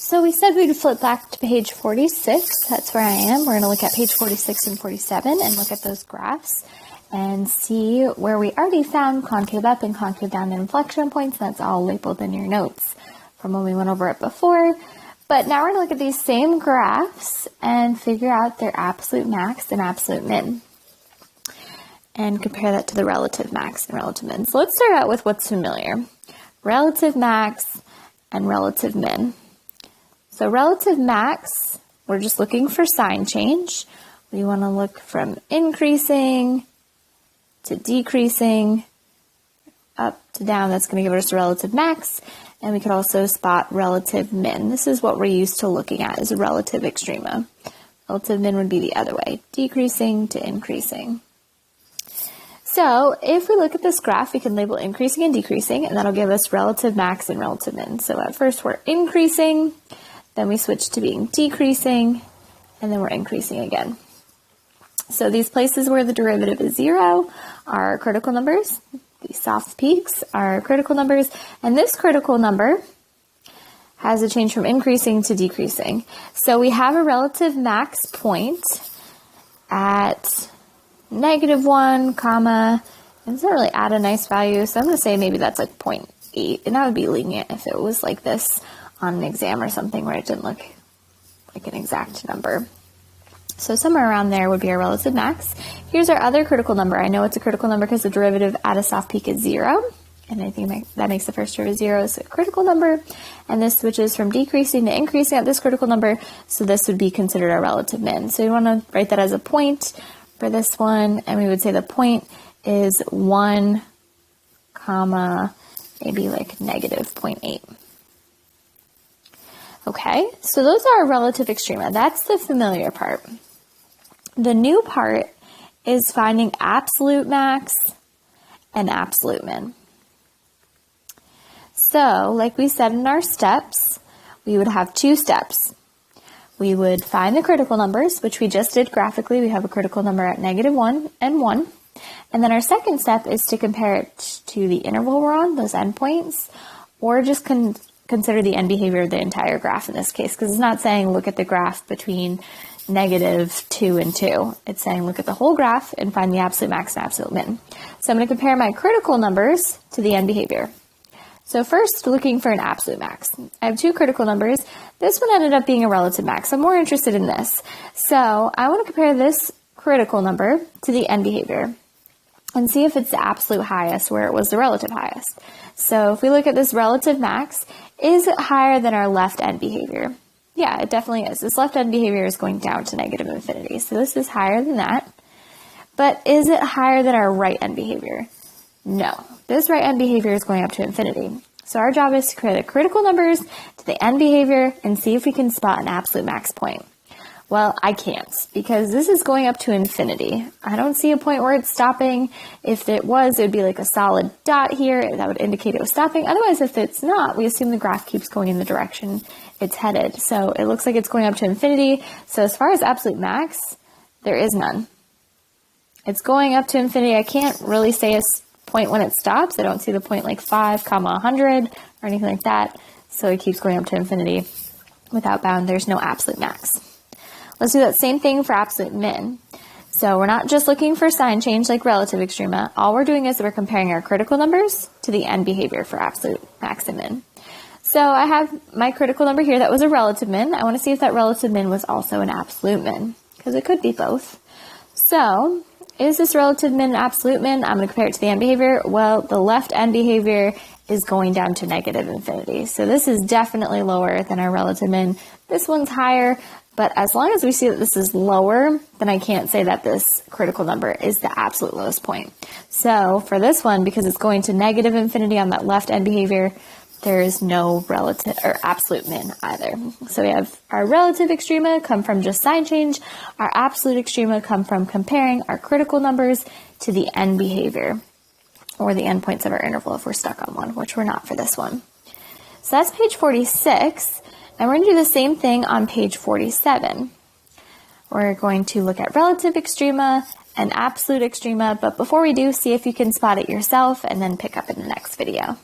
So we said we'd flip back to page 46. That's where I am. We're going to look at page 46 and 47 and look at those graphs and see where we already found concave up and concave down inflection points. That's all labeled in your notes from when we went over it before. But now we're going to look at these same graphs and figure out their absolute max and absolute min and compare that to the relative max and relative min. So let's start out with what's familiar. Relative max and relative min. So relative max, we're just looking for sign change. We want to look from increasing to decreasing, up to down. That's going to give us a relative max. And we could also spot relative min. This is what we're used to looking at as a relative extrema. Relative min would be the other way, decreasing to increasing. So if we look at this graph, we can label increasing and decreasing, and that'll give us relative max and relative min. So at first we're increasing, then we switch to being decreasing, and then we're increasing again. So these places where the derivative is 0 are critical numbers. These soft peaks are critical numbers, and this critical number has a change from increasing to decreasing. So we have a relative max point at -1, comma, it doesn't really add a nice value, so I'm going to say maybe that's like 0.8, and that would be lenient if it was like this on an exam or something where it didn't look like an exact number. So somewhere around there would be our relative max. Here's our other critical number. I know it's a critical number because the derivative at a soft peak is 0. And I think that makes the first derivative 0 is a critical number. And this switches from decreasing to increasing at this critical number. So this would be considered our relative min. So you want to write that as a point for this one. And we would say the point is 1, comma, maybe like -0.8. Okay, so those are our relative extrema. That's the familiar part. The new part is finding absolute max and absolute min. So, like we said in our steps, we would have 2 steps. We would find the critical numbers, which we just did graphically. We have a critical number at -1 and 1. And then our second step is to compare it to the interval we're on, those endpoints, or just consider the end behavior of the entire graph in this case, because it's not saying look at the graph between -2 and 2. It's saying look at the whole graph and find the absolute max and absolute min. So I'm going to compare my critical numbers to the end behavior. So first, looking for an absolute max. I have 2 critical numbers. This one ended up being a relative max. I'm more interested in this. So I want to compare this critical number to the end behavior and see if it's the absolute highest where it was the relative highest. So if we look at this relative max, is it higher than our left end behavior? Yeah, it definitely is. This left end behavior is going down to -infinity. So this is higher than that. But is it higher than our right end behavior? No. This right end behavior is going up to infinity. So our job is to compare the critical numbers to the end behavior and see if we can spot an absolute max point. Well, I can't, because this is going up to infinity. I don't see a point where it's stopping. If it was, it would be like a solid dot here. That would indicate it was stopping. Otherwise, if it's not, we assume the graph keeps going in the direction it's headed. So it looks like it's going up to infinity. So as far as absolute max, there is none. It's going up to infinity. I can't really say a point when it stops. I don't see the point like 5, 100 or anything like that. So it keeps going up to infinity. Without bound, there's no absolute max. Let's do that same thing for absolute min. So we're not just looking for sign change like relative extrema. All we're doing is we're comparing our critical numbers to the end behavior for absolute max and min. So I have my critical number here that was a relative min. I want to see if that relative min was also an absolute min, because it could be both. So is this relative min absolute min? I'm going to compare it to the end behavior. Well, the left end behavior is going down to -infinity. So this is definitely lower than our relative min. This one's higher. But as long as we see that this is lower, then I can't say that this critical number is the absolute lowest point. So for this one, because it's going to -infinity on that left end behavior, there is no relative or absolute min either. So we have our relative extrema come from just sign change. Our absolute extrema come from comparing our critical numbers to the end behavior, or the endpoints of our interval if we're stuck on one, which we're not for this one. So that's page 46. And we're going to do the same thing on page 47. We're going to look at relative extrema and absolute extrema, but before we do, see if you can spot it yourself and then pick up in the next video.